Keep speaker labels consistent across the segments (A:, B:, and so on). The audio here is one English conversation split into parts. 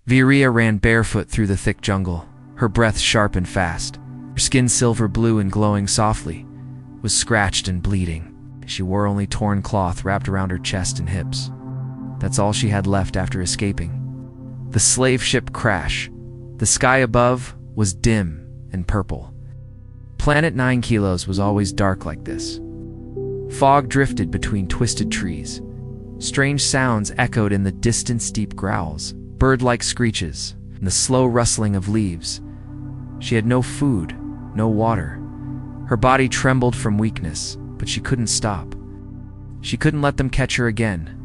A: Viria ran barefoot through the thick jungle, her breath sharp and fast. Her skin silver blue and glowing softly, was scratched and bleeding. She wore only torn cloth wrapped around her chest and hips. That's all she had left after escaping. The slave ship crash. The sky above was dim and purple. Planet 9 Kilos was always dark like this. Fog drifted between twisted trees. Strange sounds echoed in the distant steep growls, bird-like screeches, and the slow rustling of leaves. She had no food, no water. Her body trembled from weakness, but she couldn't stop. She couldn't let them catch her again.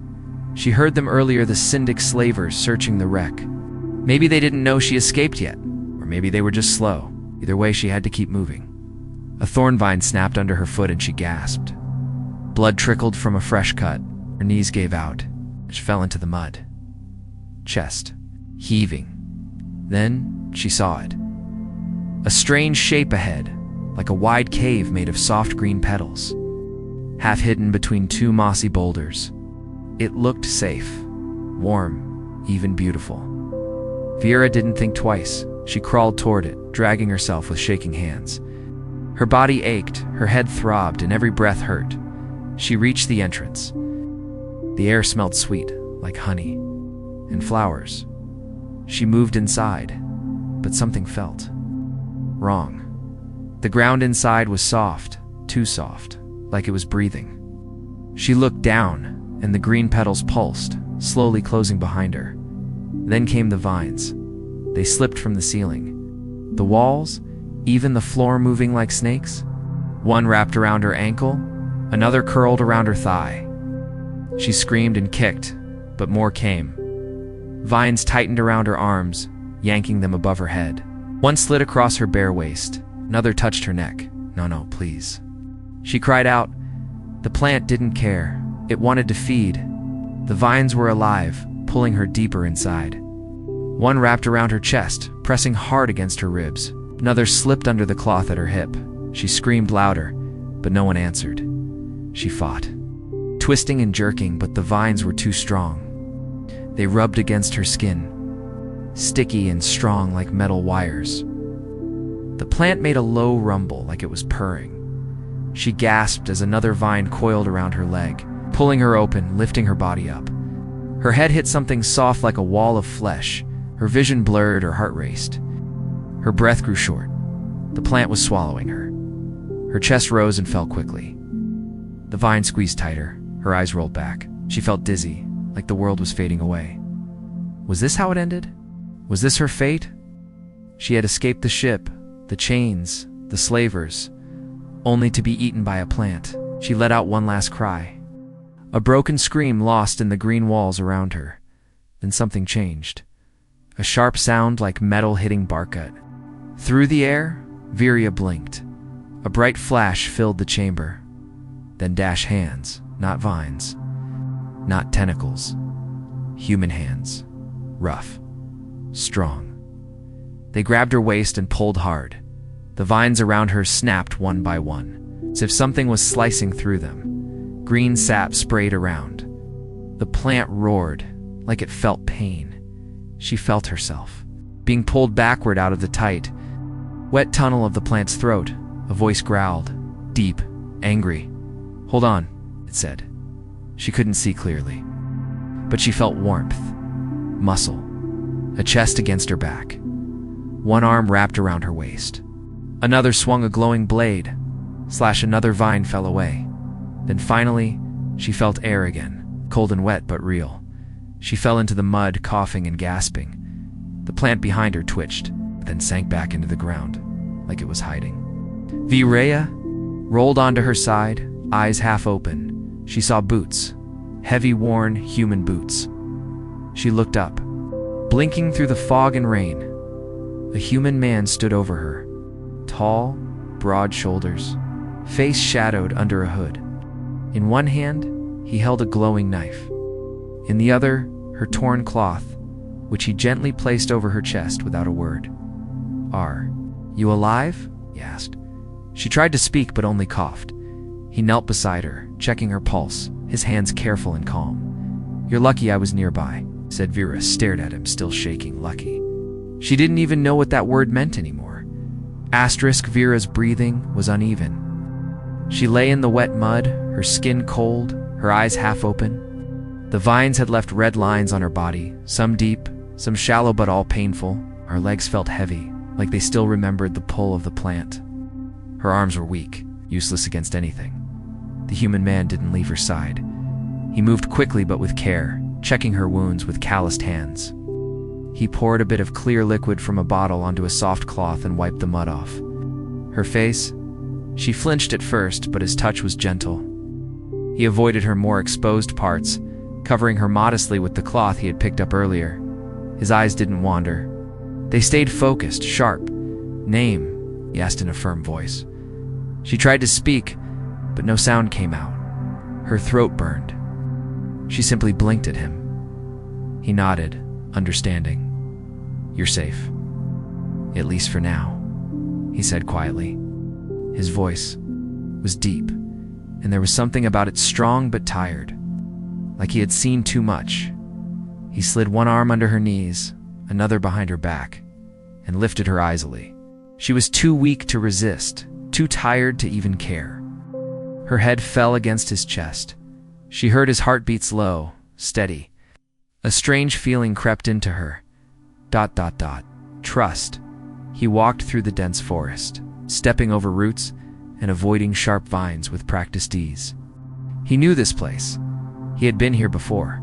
A: She heard them earlier, the Syndic slavers searching the wreck. Maybe they didn't know she escaped yet, or maybe they were just slow. Either way, she had to keep moving. A thorn vine snapped under her foot and she gasped. Blood trickled from a fresh cut. Her knees gave out. She fell into the mud. Chest, heaving. Then she saw it. A strange shape ahead, like a wide cave made of soft green petals, half hidden between two mossy boulders. It looked safe, warm, even beautiful. Vera didn't think twice. She crawled toward it, dragging herself with shaking hands. Her body ached, her head throbbed, and every breath hurt. She reached the entrance. The air smelled sweet, like honey, and flowers. She moved inside, but something felt wrong. The ground inside was soft, too soft, like it was breathing. She looked down, and the green petals pulsed, slowly closing behind her. Then came the vines. They slipped from the ceiling. The walls, even the floor moving like snakes. One wrapped around her ankle, another curled around her thigh. She screamed and kicked, but more came. Vines tightened around her arms, yanking them above her head. One slid across her bare waist, another touched her neck. No, please. She cried out. The plant didn't care. It wanted to feed. The vines were alive, pulling her deeper inside. One wrapped around her chest, pressing hard against her ribs. Another slipped under the cloth at her hip. She screamed louder, but no one answered. She fought, twisting and jerking, but the vines were too strong. They rubbed against her skin, sticky and strong like metal wires. The plant made a low rumble like it was purring. She gasped as another vine coiled around her leg, pulling her open, lifting her body up. Her head hit something soft like a wall of flesh. Her vision blurred, her heart raced. Her breath grew short. The plant was swallowing her. Her chest rose and fell quickly. The vine squeezed tighter. Her eyes rolled back. She felt dizzy, like the world was fading away. Was this how it ended? Was this her fate? She had escaped the ship, the chains, the slavers, only to be eaten by a plant. She let out one last cry. A broken scream lost in the green walls around her. Then something changed. A sharp sound like metal hitting barkut. Through the air, Viria blinked. A bright flash filled the chamber. Then dash hands, not vines, not tentacles. Human hands. Rough. Strong. They grabbed her waist and pulled hard. The vines around her snapped one by one, as if something was slicing through them. Green sap sprayed around. The plant roared, like it felt pain. She felt herself being pulled backward out of the tight, wet tunnel of the plant's throat. A voice growled, deep, angry. "Hold on," it said. She couldn't see clearly, but she felt warmth, muscle, a chest against her back. One arm wrapped around her waist. Another swung a glowing blade. Another vine fell away. Then finally, she felt air again, cold and wet but real. She fell into the mud, coughing and gasping. The plant behind her twitched, then sank back into the ground, like it was hiding. Viria rolled onto her side, eyes half open. She saw boots, heavy worn human boots. She looked up. Blinking through the fog and rain, a human man stood over her. Tall, broad shoulders, face shadowed under a hood. In one hand, he held a glowing knife. In the other, her torn cloth, which he gently placed over her chest without a word. "Are you alive?" he asked. She tried to speak but only coughed. He knelt beside her, checking her pulse, his hands careful and calm. "You're lucky I was nearby," he said Vera, stared at him, still shaking. Lucky. She didn't even know what that word meant anymore. Asterisk. Vera's breathing was uneven. She lay in the wet mud, her skin cold, her eyes half open. The vines had left red lines on her body, some deep, some shallow, but all painful. Her legs felt heavy, like they still remembered the pull of the plant. Her arms were weak, useless against anything. The human man didn't leave her side. He moved quickly but with care, checking her wounds with calloused hands. He poured a bit of clear liquid from a bottle onto a soft cloth and wiped the mud off. Her face? She flinched at first, but his touch was gentle. He avoided her more exposed parts, covering her modestly with the cloth he had picked up earlier. His eyes didn't wander. They stayed focused, sharp. "Name?" he asked in a firm voice. She tried to speak, but no sound came out. Her throat burned. She simply blinked at him. He nodded, understanding. "You're safe. At least for now," he said quietly. His voice was deep, and there was something about it strong but tired, like he had seen too much. He slid one arm under her knees, another behind her back, and lifted her easily. She was too weak to resist, too tired to even care. Her head fell against his chest. She heard his heartbeat slow, steady. A strange feeling crept into her. ... Trust. He walked through the dense forest, stepping over roots and avoiding sharp vines with practiced ease. He knew this place. He had been here before.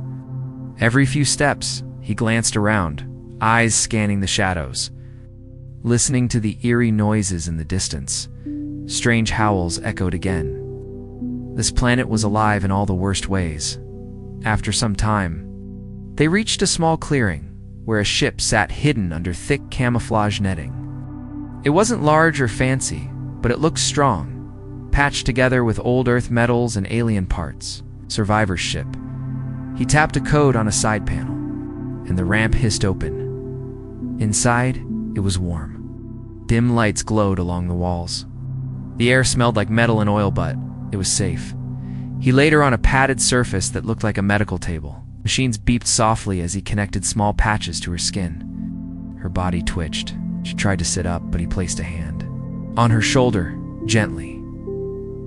A: Every few steps, he glanced around, eyes scanning the shadows, listening to the eerie noises in the distance. Strange howls echoed again. This planet was alive in all the worst ways. After some time, they reached a small clearing where a ship sat hidden under thick camouflage netting. It wasn't large or fancy, but it looked strong, patched together with old Earth metals and alien parts. Survivor's ship. He tapped a code on a side panel, and the ramp hissed open. Inside, it was warm. Dim lights glowed along the walls. The air smelled like metal and oil, but it was safe. He laid her on a padded surface that looked like a medical table. Machines beeped softly as he connected small patches to her skin. Her body twitched. She tried to sit up, but he placed a hand on her shoulder, gently.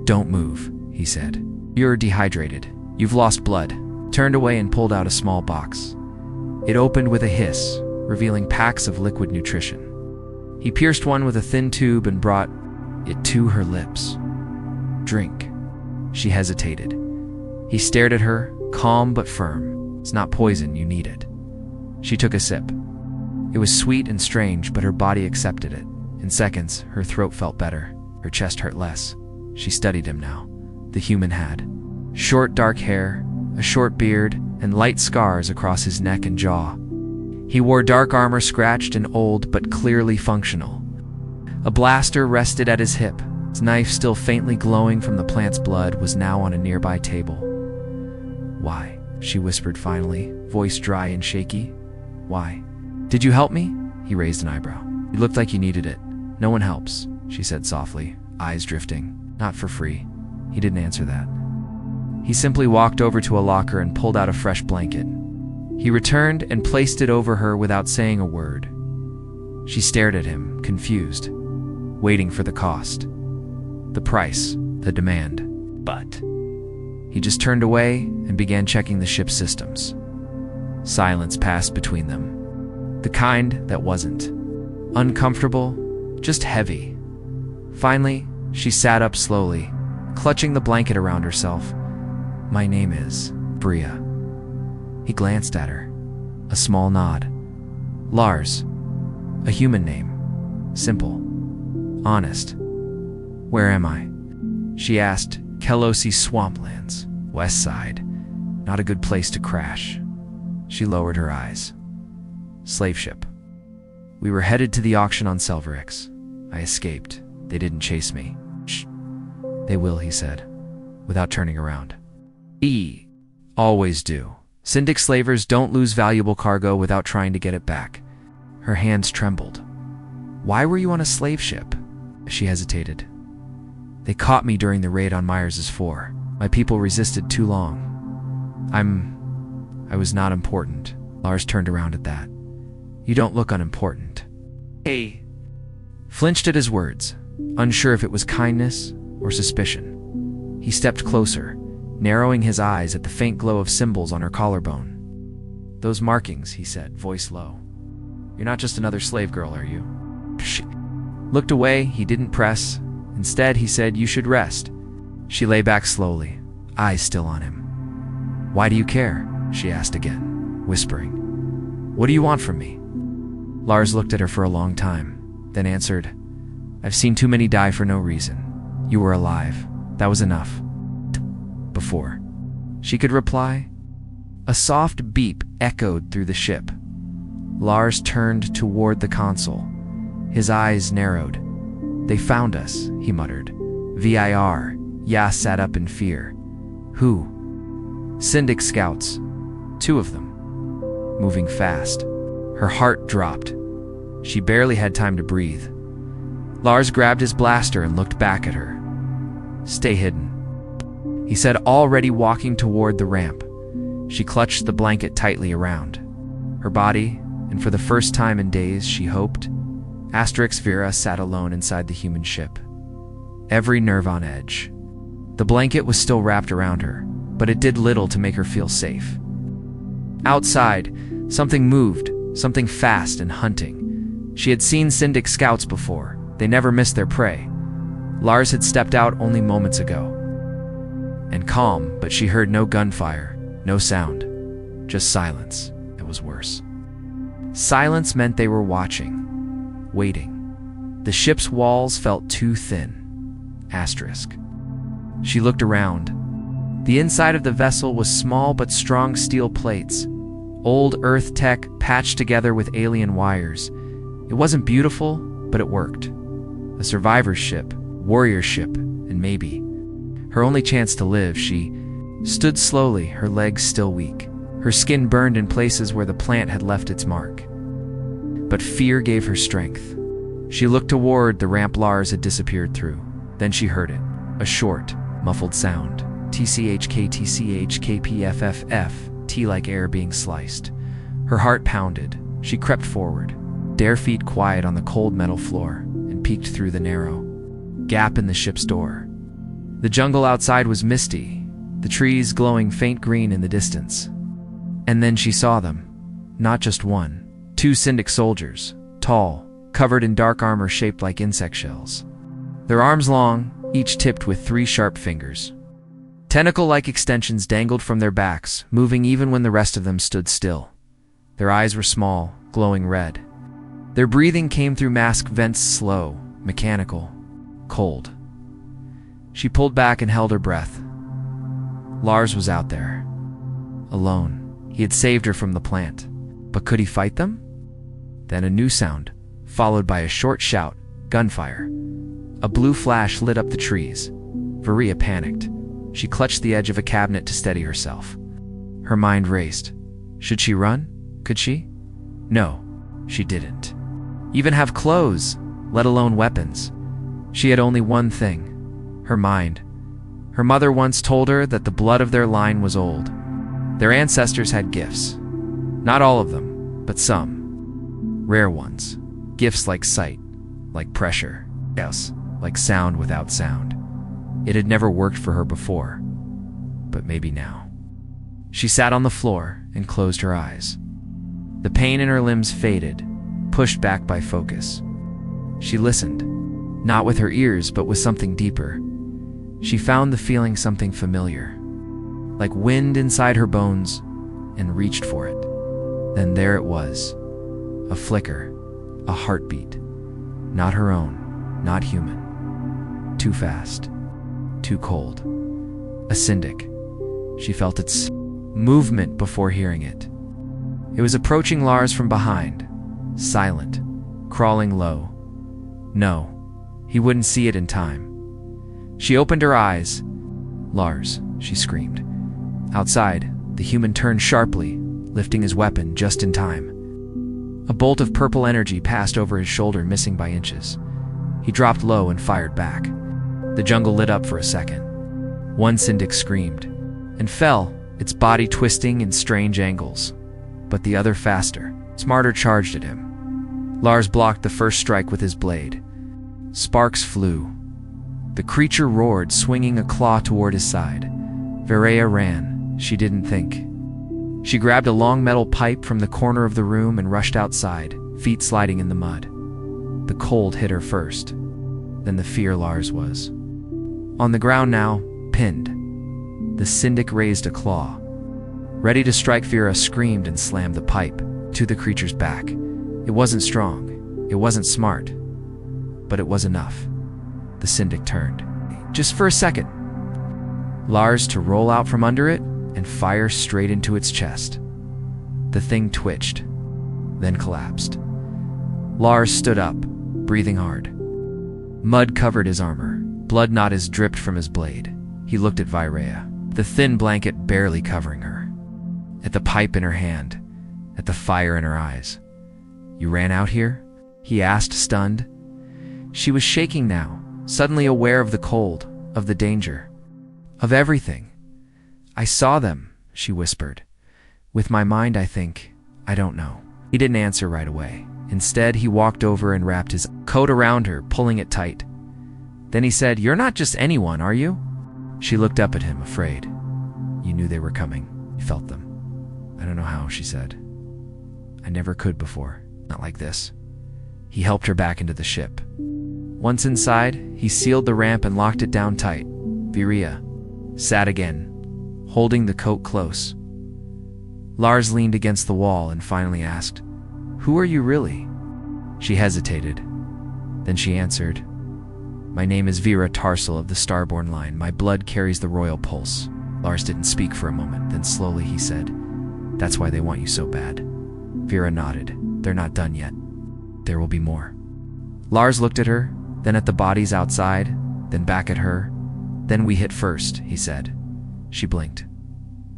A: "Don't move," he said. "You're dehydrated. You've lost blood." Turned away and pulled out a small box. It opened with a hiss, revealing packs of liquid nutrition. He pierced one with a thin tube and brought it to her lips. "Drink." She hesitated. He stared at her, calm but firm. "It's not poison, you need it." She took a sip. It was sweet and strange, but her body accepted it. In seconds, her throat felt better. Her chest hurt less. She studied him now. The human had short, dark hair, a short beard, and light scars across his neck and jaw. He wore dark armor, scratched and old, but clearly functional. A blaster rested at his hip. His knife, still faintly glowing from the plant's blood, was now on a nearby table. "Why?" she whispered finally, voice dry and shaky. "Why? Did you help me?" He raised an eyebrow. "You looked like you needed it." "No one helps," she said softly, eyes drifting. "Not for free." He didn't answer that. He simply walked over to a locker and pulled out a fresh blanket. He returned and placed it over her without saying a word. She stared at him, confused, waiting for the cost. The price, the demand. But he just turned away and began checking the ship's systems. Silence passed between them. The kind that wasn't uncomfortable, just heavy. Finally, she sat up slowly, clutching the blanket around herself. "My name is Bria." He glanced at her. A small nod. "Lars. A human name. Simple. Honest." "Where am I?" she asked. "Kelosi swamplands. West side. Not a good place to crash." She lowered her eyes. "Slave ship. We were headed to the auction on Selverix. I escaped. They didn't chase me." "Shh. They will," he said, without turning around. Always do. Syndic slavers don't lose valuable cargo without trying to get it back." Her hands trembled. "Why were you on a slave ship?" She hesitated. "They caught me during the raid on Myers's 4. My people resisted too long. I was not important." Lars turned around at that. "You don't look unimportant." "Hey." Flinched at his words, unsure if it was kindness or suspicion. He stepped closer, narrowing his eyes at the faint glow of symbols on her collarbone. "Those markings," he said, voice low. "You're not just another slave girl, are you?" She looked away. He didn't press. Instead, he said, "You should rest." She lay back slowly, eyes still on him. "Why do you care?" she asked again, whispering. "What do you want from me?" Lars looked at her for a long time, then answered, "I've seen too many die for no reason. You were alive. That was enough." Before she could reply, a soft beep echoed through the ship. Lars turned toward the console. His eyes narrowed. "They found us," he muttered. "VIR. Ya sat up in fear." "Who?" "Syndic scouts. 2 of them. Moving fast." Her heart dropped. She barely had time to breathe. Lars grabbed his blaster and looked back at her. "Stay hidden," he said, already walking toward the ramp. She clutched the blanket tightly around her body, and for the first time in days, she hoped, Vera sat alone inside the human ship, every nerve on edge. The blanket was still wrapped around her, but it did little to make her feel safe. Outside, something moved, something fast and hunting. She had seen Syndic scouts before. They never missed their prey. Lars had stepped out only moments ago. And calm, but she heard no gunfire, no sound, just silence. It was worse. Silence meant they were watching, waiting. The ship's walls felt too thin. Asterisk. She looked around. The inside of the vessel was small but strong steel plates, old Earth tech patched together with alien wires. It wasn't beautiful, but it worked. A survivor's ship, warrior ship, and maybe her only chance to live. She stood slowly, her legs still weak. Her skin burned in places where the plant had left its mark. But fear gave her strength. She looked toward the ramp Lars had disappeared through. Then she heard it, a short, muffled sound. TCHK, TCHK, PFFF, T like air being sliced. Her heart pounded. She crept forward, bare feet quiet on the cold metal floor, and peeked through the narrow gap in the ship's door. The jungle outside was misty, the trees glowing faint green in the distance. And then she saw them. Not just one. 2 Syndic soldiers, tall, covered in dark armor shaped like insect shells. Their arms long, each tipped with 3 sharp fingers. Tentacle-like extensions dangled from their backs, moving even when the rest of them stood still. Their eyes were small, glowing red. Their breathing came through mask vents, slow, mechanical, cold. She pulled back and held her breath. Lars was out there, alone. He had saved her from the plant. But could he fight them? Then a new sound, followed by a short shout, gunfire. A blue flash lit up the trees. Varia panicked. She clutched the edge of a cabinet to steady herself. Her mind raced. Should she run? Could she? No, she didn't. Even have clothes, let alone weapons. She had only one thing, her mind. Her mother once told her that the blood of their line was old. Their ancestors had gifts. Not all of them, but some. Rare ones. Gifts like sight, like pressure, yes, like sound without sound. It had never worked for her before, but maybe now. She sat on the floor and closed her eyes. The pain in her limbs faded, pushed back by focus. She listened, not with her ears, but with something deeper. She found the feeling something familiar, like wind inside her bones, and reached for it. Then there it was, a flicker, a heartbeat. Not her own, not human. Too fast, too cold. A Syndic. She felt its movement before hearing it. It was approaching Lars from behind, silent, crawling low. No, he wouldn't see it in time. She opened her eyes. Lars, she screamed. Outside, the human turned sharply, lifting his weapon just in time. A bolt of purple energy passed over his shoulder, missing by inches. He dropped low and fired back. The jungle lit up for a second. One Syndic screamed and fell, its body twisting in strange angles. but the other faster, smarter charged at him. Lars blocked the first strike with his blade. Sparks flew. The creature roared, swinging a claw toward his side. Viraya ran. She didn't think. She grabbed a long metal pipe from the corner of the room and rushed outside, feet sliding in the mud. The cold hit her first, then the fear Lars was. On the ground now, pinned. The syndic raised a claw. Ready to strike, Vera screamed and slammed the pipe to the creature's back. It wasn't strong, it wasn't smart, but it was enough. The syndic turned. Just for a second. Lars to roll out from under it and fire straight into its chest. The thing twitched, then collapsed. Lars stood up, breathing hard. Mud covered his armor. Blood knots dripped from his blade. He looked at Viraya, the thin blanket barely covering her, at the pipe in her hand, at the fire in her eyes. "You ran out here?" he asked, stunned. She was shaking now, suddenly aware of the cold, of the danger, of everything. "I saw them," she whispered. "With my mind, I think. I don't know." He didn't answer right away. Instead, he walked over and wrapped his coat around her, pulling it tight. Then he said, "You're not just anyone, are you?" She looked up at him, afraid. "You knew they were coming. You felt them." "I don't know how," she said. "I never could before. Not like this." He helped her back into the ship. Once inside, he sealed the ramp and locked it down tight. Viraya sat again, holding the coat close. Lars leaned against the wall and finally asked, "Who are you really?" She hesitated. Then she answered, "My name is Vera Tarsal of the Starborn line. My blood carries the royal pulse." Lars didn't speak for a moment. Then slowly he said, "That's why they want you so bad." Vera nodded. "They're not done yet. There will be more." Lars looked at her, then at the bodies outside, then back at her. "Then we hit first," he said. She blinked.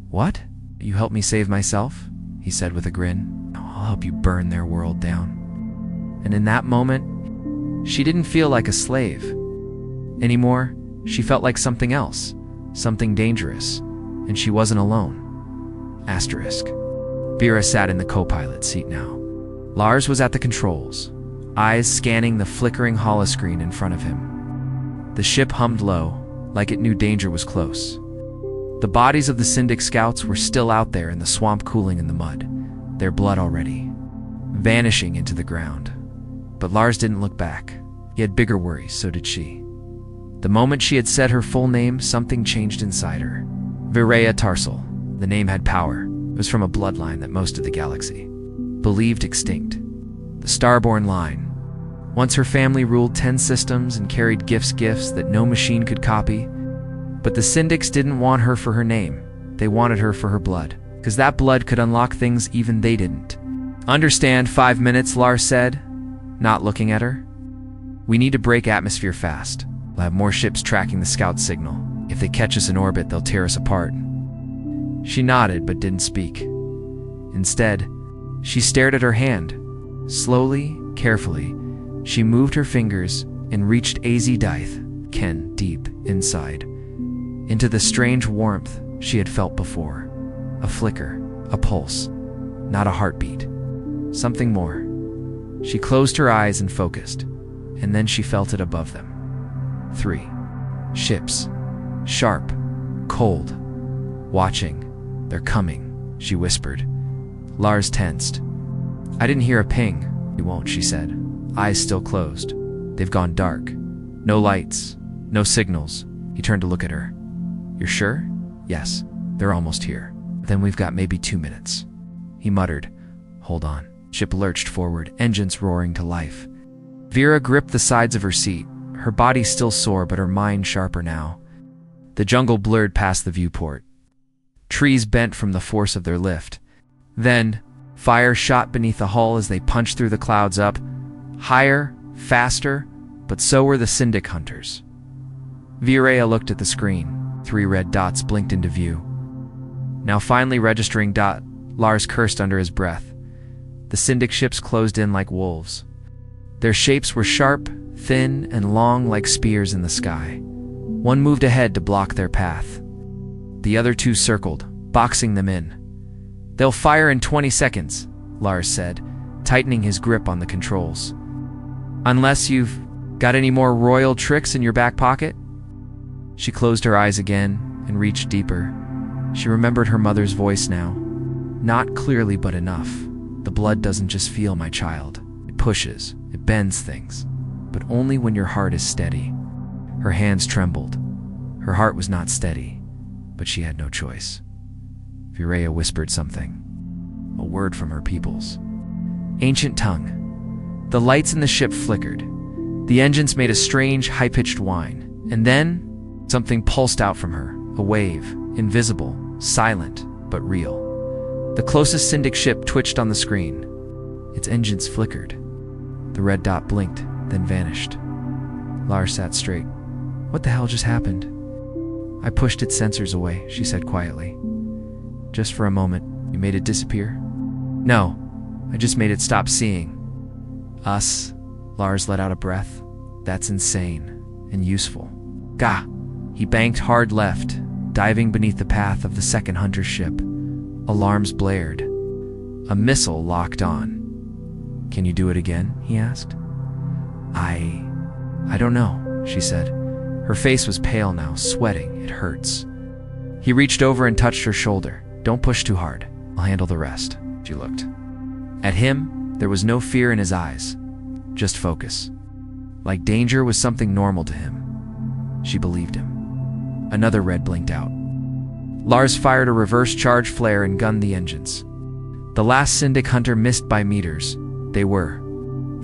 A: "What? You helped me save myself?" he said with a grin. "I'll help you burn their world down." And in that moment, she didn't feel like a slave anymore. She felt like something else, something dangerous, and she wasn't alone. Asterisk. Vera sat in the co-pilot seat now. Lars was at the controls, eyes scanning the flickering holoscreen in front of him. The ship hummed low, like it knew danger was close. The bodies of the Syndic scouts were still out there in the swamp, cooling in the mud, their blood already vanishing into the ground. But Lars didn't look back. He had bigger worries, so did she. The moment she had said her full name, something changed inside her. Viraya Tarsal. The name had power. It was from a bloodline that most of the galaxy believed extinct. The Starborn line. Once her family ruled 10 systems and carried gifts that no machine could copy. But the Syndics didn't want her for her name. They wanted her for her blood, because that blood could unlock things even they didn't. "Understand, 5 minutes," Lars said, not looking at her. "We need to break atmosphere fast. We'll have more ships tracking the scout signal. If they catch us in orbit, they'll tear us apart." She nodded but didn't speak. Instead, she stared at her hand. Slowly, carefully, she moved her fingers and reached AZ Dythe, Ken, deep inside, into the strange warmth she had felt before. A flicker, a pulse, not a heartbeat. Something more. She closed her eyes and focused, and then she felt it above them. 3 ships. Sharp, cold, watching. "They're coming," she whispered. Lars tensed. "I didn't hear a ping." "You won't," she said, eyes still closed. "They've gone dark. No lights, no signals." He turned to look at her. "You're sure?" "Yes, they're almost here." "Then we've got maybe 2 minutes." He muttered, "Hold on." Ship lurched forward, engines roaring to life. Vera gripped the sides of her seat, her body still sore but her mind sharper now. The jungle blurred past the viewport. Trees bent from the force of their lift. Then, fire shot beneath the hull as they punched through the clouds up, higher, faster, but so were the Syndic hunters. Viraya looked at the screen. 3 red dots blinked into view. Now finally registering dot, Lars cursed under his breath. The Syndic ships closed in like wolves. Their shapes were sharp, thin, and long like spears in the sky. One moved ahead to block their path. The other 2 circled, boxing them in. They'll fire in 20 seconds, Lars said, tightening his grip on the controls. Unless you've got any more royal tricks in your back pocket? She closed her eyes again and reached deeper. She remembered her mother's voice now. Not clearly, but enough. The blood doesn't just feel, my child. It pushes, it bends things, but only when your heart is steady. Her hands trembled. Her heart was not steady, but she had no choice. Virea whispered something. A word from her peoples. Ancient tongue. The lights in the ship flickered. The engines made a strange, high-pitched whine. And then, something pulsed out from her. A wave, invisible, silent, but real. The closest Syndic ship twitched on the screen. Its engines flickered. The red dot blinked, then vanished. Lars sat straight. What the hell just happened? I pushed its sensors away, she said quietly. Just for a moment, you made it disappear? No, I just made it stop seeing. Us? Lars let out a breath. That's insane and useful. Gah! He banked hard left, diving beneath the path of the second hunter ship. Alarms blared. A missile locked on. Can you do it again? He asked. I don't know, she said. Her face was pale now, sweating. It hurts. He reached over and touched her shoulder. Don't push too hard. I'll handle the rest. She looked. At him, there was no fear in his eyes. Just focus. Like danger was something normal to him. She believed him. Another red blinked out. Lars fired a reverse charge flare and gunned the engines. The last Syndic hunter missed by meters. They were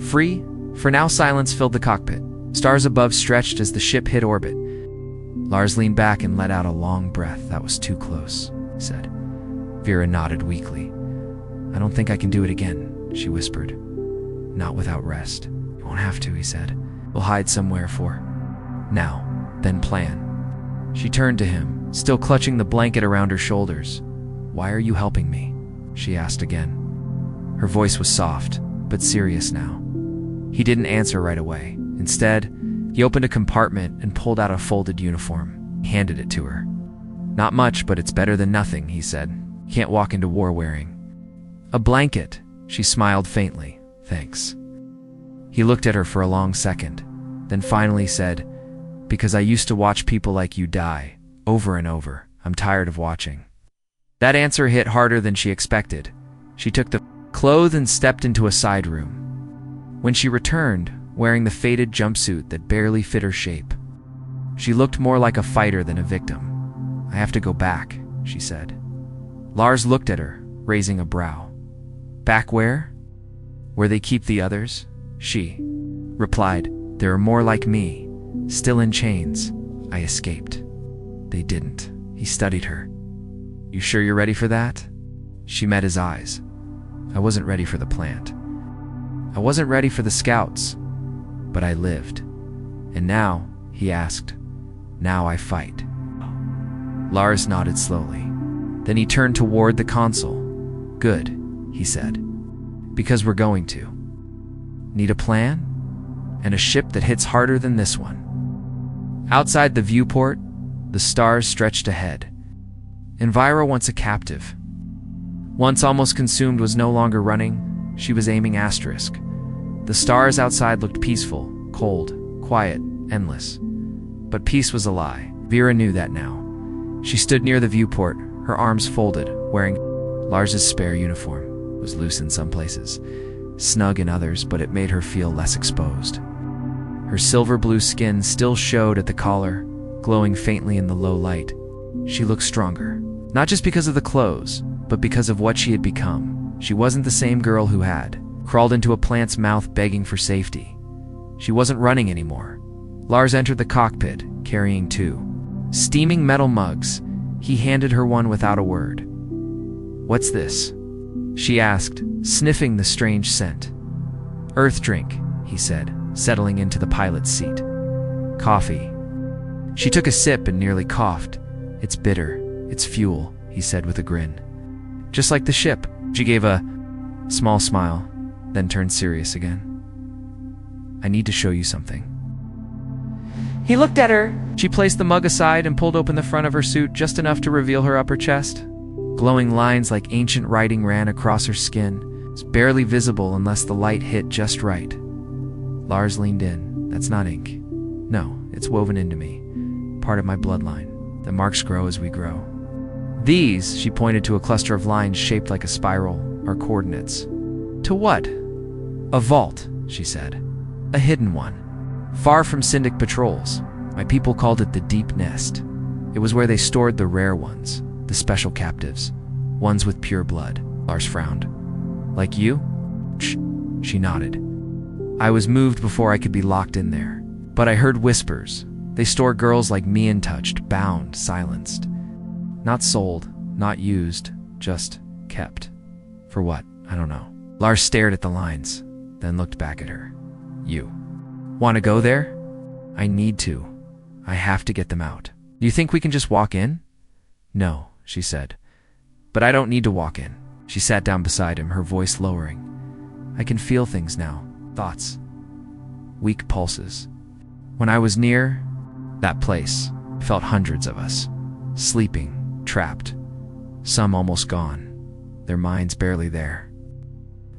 A: free. For now, silence filled the cockpit. Stars above stretched as the ship hit orbit. Lars leaned back and let out a long breath. That was too close, he said. Vera nodded weakly. I don't think I can do it again, she whispered. Not without rest. You won't have to, he said. We'll hide somewhere for now, then plan. She turned to him, still clutching the blanket around her shoulders. Why are you helping me? She asked again. Her voice was soft, but serious now. He didn't answer right away. Instead, he opened a compartment and pulled out a folded uniform. He handed it to her. Not much, but it's better than nothing, he said. You can't walk into war wearing. A blanket, she smiled faintly. Thanks. He looked at her for a long second, then finally said, Because I used to watch people like you die, over and over. I'm tired of watching. That answer hit harder than she expected. She took the clothes and stepped into a side room. When she returned, wearing the faded jumpsuit that barely fit her shape, she looked more like a fighter than a victim. I have to go back, she said. Lars looked at her, raising a brow. Back where? Where they keep the others? She replied, There are more like me, still in chains. I escaped. They didn't. He studied her. You sure you're ready for that? She met his eyes. I wasn't ready for the plant. I wasn't ready for the scouts, but I lived. And now, he asked, now I fight. Lars nodded slowly. Then he turned toward the console. Good, he said. Because we're going to. Need a plan? And a ship that hits harder than this one. Outside the viewport, the stars stretched ahead. Envira, once a captive, once almost consumed, was no longer running. She was aiming asterisk. The stars outside looked peaceful, cold, quiet, endless. But peace was a lie. Vera knew that now. She stood near the viewport, her arms folded, wearing Lars's spare uniform. It was loose in some places, snug in others, but it made her feel less exposed. Her silver blue skin still showed at the collar, glowing faintly in the low light. She looked stronger, not just because of the clothes, but because of what she had become. She wasn't the same girl who had crawled into a plant's mouth begging for safety. She wasn't running anymore. Lars entered the cockpit, carrying 2 steaming metal mugs. He handed her one without a word. What's this? She asked, sniffing the strange scent. Earth drink, he said, settling into the pilot's seat. Coffee. She took a sip and nearly coughed. It's bitter. It's fuel, he said with a grin. Just like the ship. She gave a small smile, then turned serious again. I need to show you something. He looked at her. She placed the mug aside and pulled open the front of her suit just enough to reveal her upper chest. Glowing lines like ancient writing ran across her skin. It was barely visible unless the light hit just right. Lars leaned in. That's not ink. No, it's woven into me. Part of my bloodline. The marks grow as we grow. These, she pointed to a cluster of lines shaped like a spiral, are coordinates. To what? A vault, she said. A hidden one. Far from Syndic patrols. My people called it the Deep Nest. It was where they stored the rare ones, the special captives, ones with pure blood. Lars frowned. Like you? Shh, she nodded. I was moved before I could be locked in there. But I heard whispers. They store girls like me untouched, bound, silenced. Not sold, not used, just kept. For what? I don't know. Lars stared at the lines, then looked back at her. You. Want to go there? I need to. I have to get them out. Do you think we can just walk in? No, she said. But I don't need to walk in. She sat down beside him, her voice lowering. I can feel things now. Thoughts. Weak pulses. When I was near that place, I felt hundreds of us. Sleeping, trapped. Some almost gone. Their minds barely there.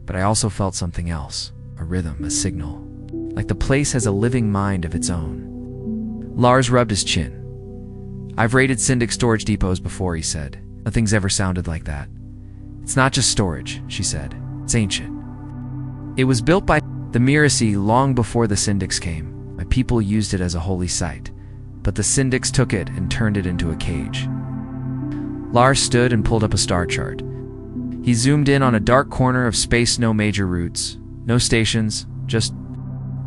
A: But I also felt something else. A rhythm, a signal. Like the place has a living mind of its own. Lars rubbed his chin. I've raided Syndic storage depots before, he said. Nothing's ever sounded like that. It's not just storage, she said. It's ancient. It was built by the Mirasi long before the Syndics came. My people used it as a holy site, but the Syndics took it and turned it into a cage. Lars stood and pulled up a star chart. He zoomed in on a dark corner of space, no major routes, no stations, just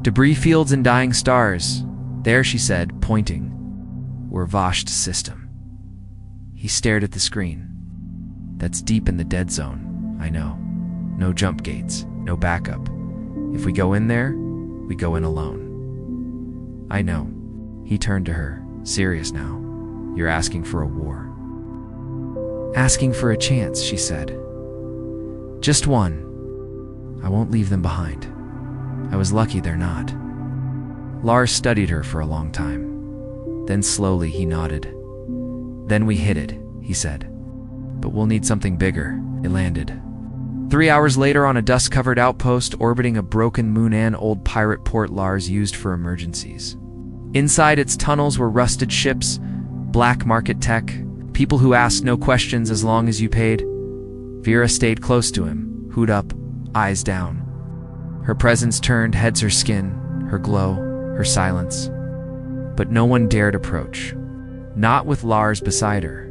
A: debris fields and dying stars. There, she said, pointing, were Vasht's system. He stared at the screen. That's deep in the dead zone, I know. No jump gates, no backup. If we go in there, we go in alone. I know. He turned to her, serious now. You're asking for a war. Asking for a chance, she said. Just one. I won't leave them behind. I was lucky they're not. Lars studied her for a long time. Then slowly he nodded. Then we hit it, he said. But we'll need something bigger. It landed. 3 hours later on a dust-covered outpost orbiting a broken moon, an old pirate port Lars used for emergencies. Inside its tunnels were rusted ships, black market tech, people who asked no questions as long as you paid. Vera stayed close to him, hood up, eyes down. Her presence turned heads, her skin, her glow, her silence. But no one dared approach. Not with Lars beside her.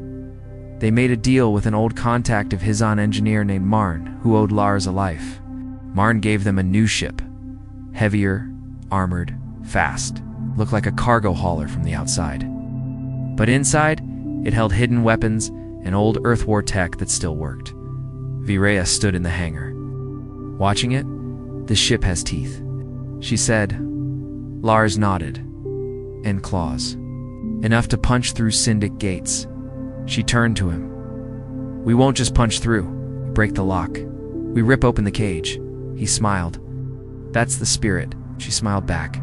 A: They made a deal with an old contact of his, an engineer named Marn, who owed Lars a life. Marn gave them a new ship. Heavier, armored, fast. Looked like a cargo hauler from the outside. But inside, it held hidden weapons and old Earth War tech that still worked. Virea stood in the hangar. Watching it, the ship has teeth. She said. Lars nodded. And claws. Enough to punch through Syndic gates. She turned to him. We won't just punch through. We break the lock. We rip open the cage. He smiled. That's the spirit. She smiled back,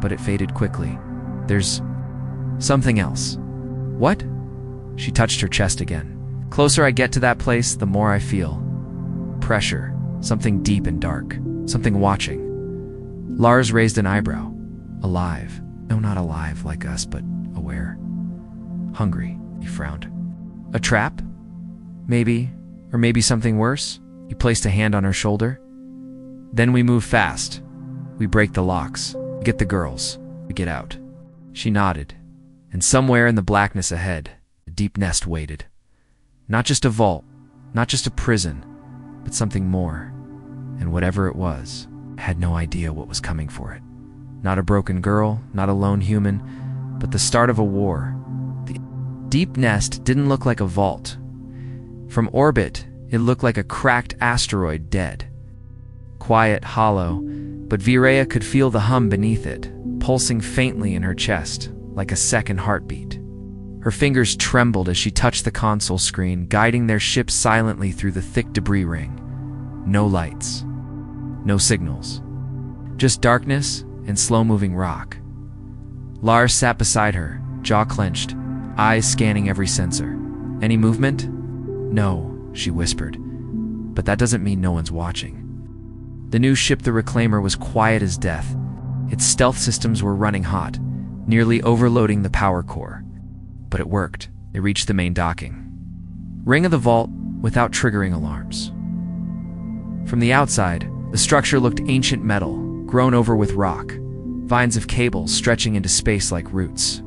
A: but it faded quickly. There's something else. What? She touched her chest again. Closer I get to that place, the more I feel. Pressure. Something deep and dark. Something watching. Lars raised an eyebrow. Alive. No, not alive like us, but aware. Hungry. He frowned. A trap? Maybe. Or maybe something worse? He placed a hand on her shoulder. Then we move fast. We break the locks. We get the girls. We get out. She nodded. And somewhere in the blackness ahead, a deep nest waited. Not just a vault, not just a prison, but something more. And whatever it was, I had no idea what was coming for it. Not a broken girl, not a lone human, but the start of a war. The deep nest didn't look like a vault. From orbit, it looked like a cracked asteroid dead. Quiet, hollow, but Virea could feel the hum beneath it, pulsing faintly in her chest, like a second heartbeat. Her fingers trembled as she touched the console screen, guiding their ship silently through the thick debris ring. No lights. No signals. Just darkness and slow-moving rock. Lars sat beside her, jaw clenched, eyes scanning every sensor. Any movement? "No," she whispered, "but that doesn't mean no one's watching." The new ship, the Reclaimer, was quiet as death. Its stealth systems were running hot, nearly overloading the power core. But it worked. They reached the main docking ring of the vault without triggering alarms. From the outside, the structure looked ancient metal, grown over with rock, vines of cables stretching into space like roots.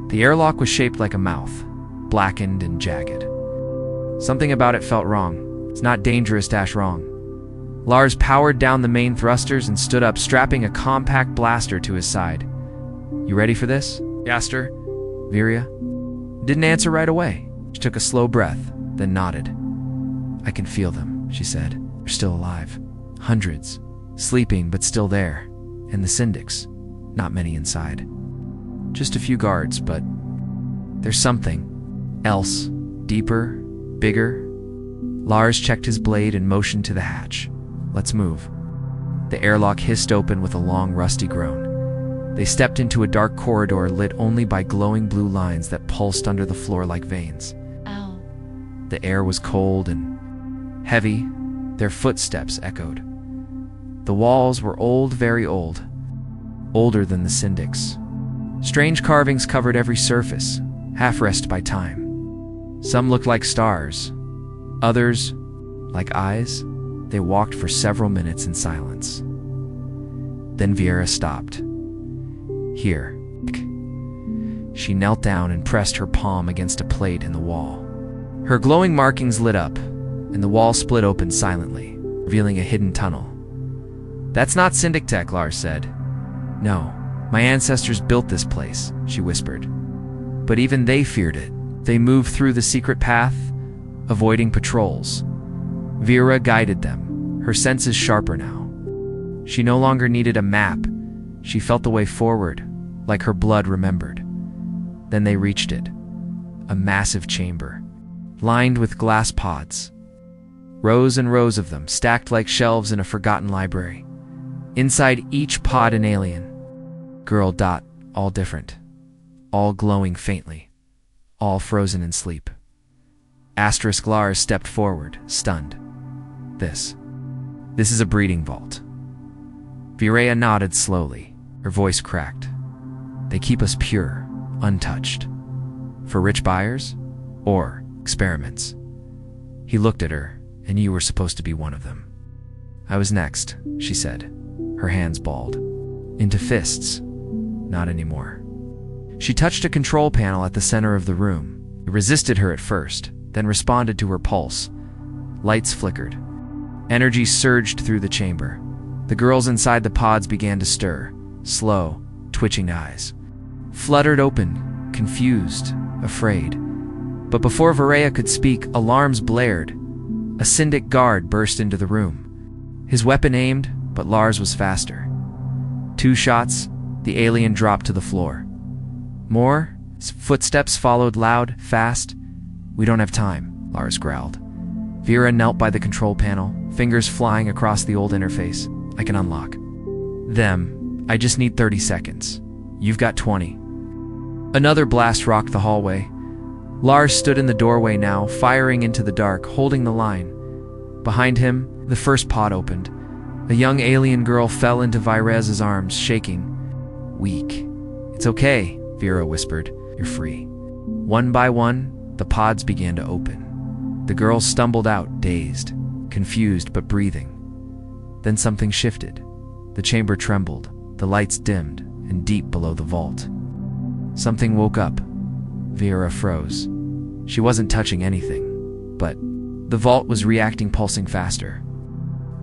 A: The airlock was shaped like a mouth, blackened and jagged. Something about it felt wrong. It's not dangerous dash wrong. Lars powered down the main thrusters and stood up, strapping a compact blaster to his side. "You ready for this?" he asked her. Viria didn't answer right away. She took a slow breath, then nodded. "I can feel them," she said. "They're still alive. Hundreds. Sleeping, but still there. And the syndics. Not many inside. Just a few guards, but there's something else. Deeper, bigger." Lars checked his blade and motioned to the hatch. "Let's move." The airlock hissed open with a long, rusty groan. They stepped into a dark corridor lit only by glowing blue lines that pulsed under the floor like veins.
B: Ow.
A: The air was cold and heavy. Their footsteps echoed. The walls were old, very old. Older than the syndics. Strange carvings covered every surface, half-rest by time. Some looked like stars. Others, like eyes. They walked for several minutes in silence. Then Viera stopped. "Here." She knelt down and pressed her palm against a plate in the wall. Her glowing markings lit up, and the wall split open silently, revealing a hidden tunnel. "That's not Syndic tech," Lars said. "No, my ancestors built this place," she whispered. "But even they feared it. They moved through the secret path, avoiding patrols." Viera guided them, her senses sharper now. She no longer needed a map. She felt the way forward, like her blood remembered. Then they reached it. A massive chamber, lined with glass pods. Rows and rows of them, stacked like shelves in a forgotten library. Inside each pod an alien. Girl. All different. All glowing faintly. All frozen in sleep. Lars stepped forward, stunned. This is a breeding vault." Virea nodded slowly. Her voice cracked. "They keep us pure, untouched. For rich buyers? Or experiments?" He looked at her, and "You were supposed to be one of them." "I was next," she said, her hands balled. "Into fists. Not anymore." She touched a control panel at the center of the room. It resisted her at first, then responded to her pulse. Lights flickered. Energy surged through the chamber. The girls inside the pods began to stir, slow, twitching eyes. Fluttered open, confused, afraid. But before Virea could speak, alarms blared. A Syndic guard burst into the room. His weapon aimed, but Lars was faster. 2 shots, the alien dropped to the floor. More? Footsteps followed loud, fast. "We don't have time," Lars growled. Viera knelt by the control panel, fingers flying across the old interface. "I can unlock them. I just need 30 seconds. You've got 20. Another blast rocked the hallway. Lars stood in the doorway now, firing into the dark, holding the line. Behind him, the first pod opened. A young alien girl fell into Virea's arms, shaking. Weak. "It's okay," Viera whispered. "You're free." One by one, the pods began to open. The girl stumbled out, dazed, confused but breathing. Then something shifted. The chamber trembled, the lights dimmed, and deep below the vault. Something woke up. Viera froze. She wasn't touching anything, but the vault was reacting, pulsing faster.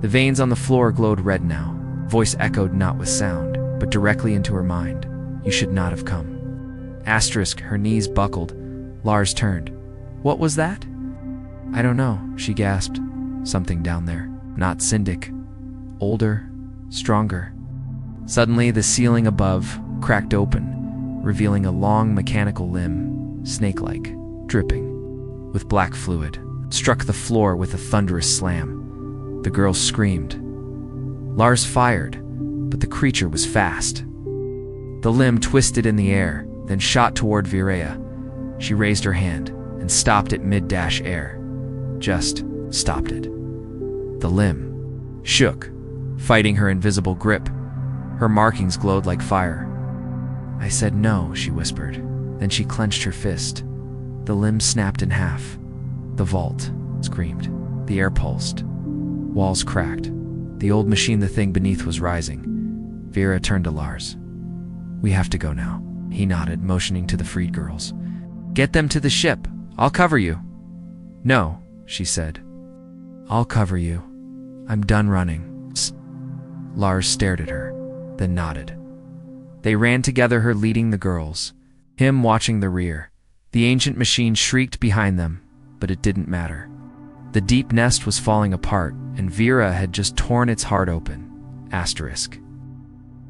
A: The veins on the floor glowed red now. Voice echoed not with sound, but directly into her mind. "You should not have come." Asterisk, her knees buckled. Lars turned. "What was that?" "I don't know," she gasped. "Something down there. Not Syndic. Older, stronger." Suddenly, the ceiling above cracked open, revealing a long mechanical limb, snake-like, dripping, with black fluid, struck the floor with a thunderous slam. The girl screamed. Lars fired, but the creature was fast. The limb twisted in the air, then shot toward Virea. She raised her hand and stopped at mid-dash air. just stopped it. The limb shook, fighting her invisible grip. Her markings glowed like fire. "I said no," she whispered. Then she clenched her fist. The limb snapped in half. The vault screamed. The air pulsed. Walls cracked. The old machine, the thing beneath, was rising. Vera turned to Lars. "We have to go now," he nodded, motioning to the freed girls. "Get them to the ship. I'll cover you." "No," she said. "I'll cover you. I'm done running." Lars stared at her, then nodded. They ran together, her leading the girls, him watching the rear. The ancient machine shrieked behind them, but it didn't matter. The deep nest was falling apart, and Vera had just torn its heart open.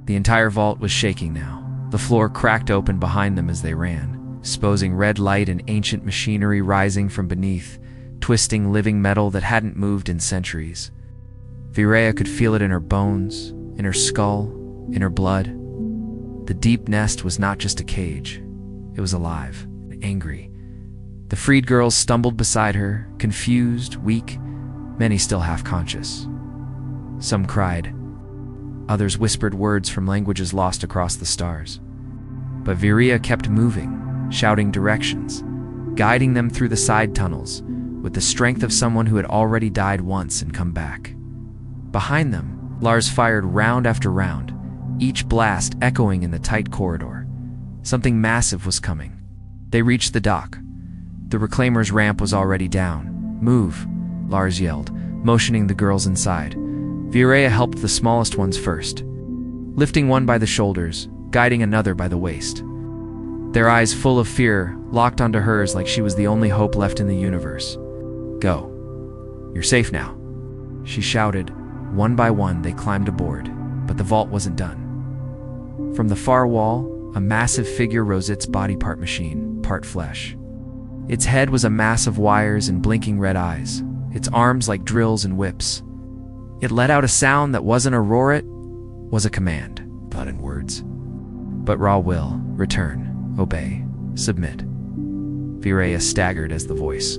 A: The entire vault was shaking now. The floor cracked open behind them as they ran, exposing red light and ancient machinery rising from beneath, twisting living metal that hadn't moved in centuries. Vera could feel it in her bones, in her skull, in her blood. The deep nest was not just a cage. It was alive and angry. The freed girls stumbled beside her, confused, weak, many still half-conscious. Some cried. Others whispered words from languages lost across the stars. But Viria kept moving, shouting directions, guiding them through the side tunnels, with the strength of someone who had already died once and come back. Behind them, Lars fired round after round, each blast echoing in the tight corridor. Something massive was coming. They reached the dock. The reclaimer's ramp was already down. "Move," Lars yelled, motioning the girls inside. Virea helped the smallest ones first, lifting one by the shoulders, guiding another by the waist. Their eyes full of fear locked onto hers like she was the only hope left in the universe. "Go. You're safe now," she shouted. One by one, they climbed aboard, but the vault wasn't done. From the far wall, a massive figure rose, its body part machine, part flesh. Its head was a mass of wires and blinking red eyes, its arms like drills and whips. It let out a sound that wasn't a roar, it was a command, not in words. But raw will, return, obey, submit. Virea staggered as the voice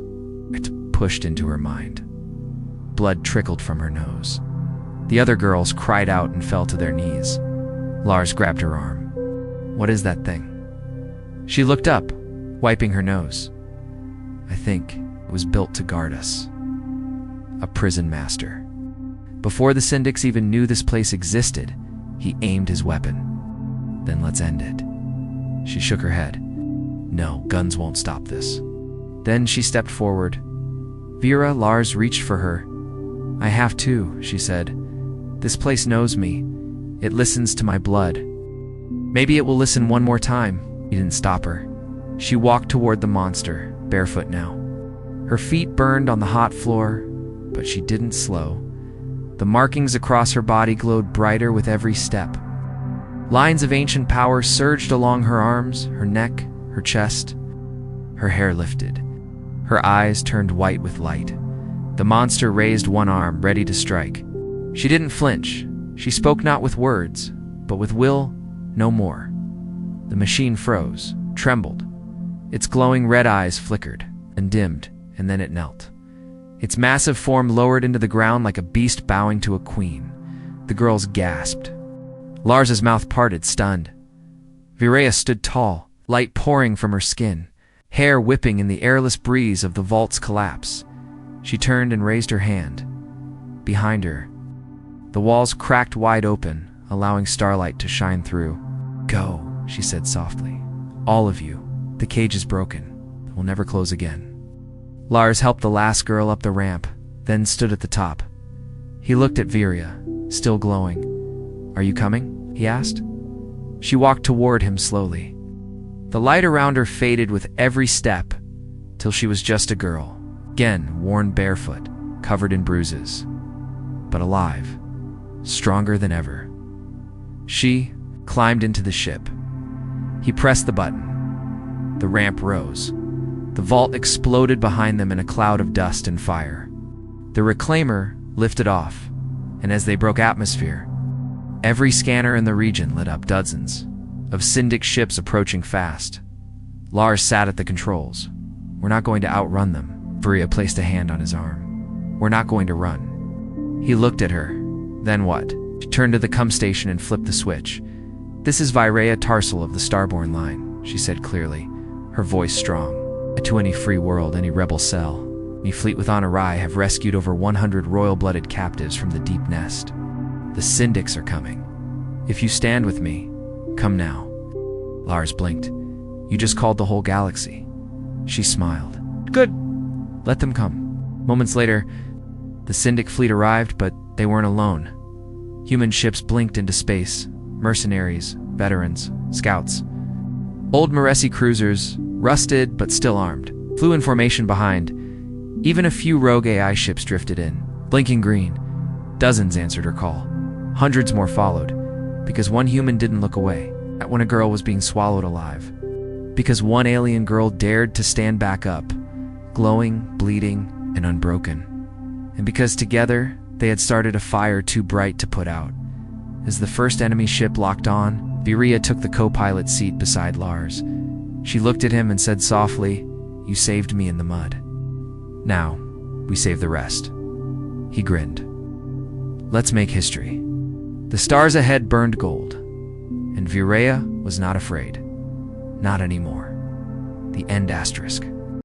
A: pushed into her mind. Blood trickled from her nose. The other girls cried out and fell to their knees. Lars grabbed her arm. "What is that thing?" She looked up, wiping her nose. "I think it was built to guard us. A prison master. Before the Syndics even knew this place existed, he aimed his weapon. Then let's end it." She shook her head. "No, guns won't stop this." Then she stepped forward. Vera, Lars reached for her. "I have to," she said. "This place knows me. It listens to my blood. Maybe it will listen one more time." He didn't stop her. She walked toward the monster, barefoot now. Her feet burned on the hot floor, but she didn't slow. The markings across her body glowed brighter with every step. Lines of ancient power surged along her arms, her neck, her chest. Her hair lifted. Her eyes turned white with light. The monster raised one arm, ready to strike. She didn't flinch. She spoke not with words, but with will, no more. The machine froze, trembled. Its glowing red eyes flickered and dimmed, and then it knelt. Its massive form lowered into the ground like a beast bowing to a queen. The girls gasped. Lars's mouth parted, stunned. Virea stood tall, light pouring from her skin, hair whipping in the airless breeze of the vault's collapse. She turned and raised her hand. Behind her, the walls cracked wide open, allowing starlight to shine through. "Go," she said softly. "All of you. The cage is broken. It will never close again." Lars helped the last girl up the ramp, then stood at the top. He looked at Virea, still glowing. "Are you coming?" he asked. She walked toward him slowly. The light around her faded with every step, till she was just a girl, again worn barefoot, covered in bruises, but alive, stronger than ever. She climbed into the ship. He pressed the button. The ramp rose. The vault exploded behind them in a cloud of dust and fire. The reclaimer lifted off, and as they broke atmosphere, every scanner in the region lit up, dozens of Syndic ships approaching fast. Lars sat at the controls. "We're not going to outrun them," Virya placed a hand on his arm. We're not going to run. He looked at her. Then what? She turned to the cum station and flipped the switch. This is Virya Tarsal of the Starborn line, she said clearly, her voice strong. To any free world, any rebel cell, me fleet with Honorai have rescued over 100 royal-blooded captives from the deep nest. The syndics are coming. If you stand with me, come now. Lars blinked. You just called the whole galaxy. She smiled. Good. Let them come. Moments later, the syndic fleet arrived, but they weren't alone. Human ships blinked into space. Mercenaries, veterans, scouts. Old Maresi cruisers, rusted but still armed, flew in formation behind. Even a few rogue AI ships drifted in, blinking green. Dozens answered her call. Hundreds more followed, because one human didn't look away at when a girl was being swallowed alive. Because one alien girl dared to stand back up, glowing, bleeding, and unbroken. And because together, they had started a fire too bright to put out. As the first enemy ship locked on, Virya took the co-pilot seat beside Lars. She looked at him and said softly, You saved me in the mud. Now, we save the rest. He grinned. Let's make history. The stars ahead burned gold, and Virya was not afraid. Not anymore. The end asterisk.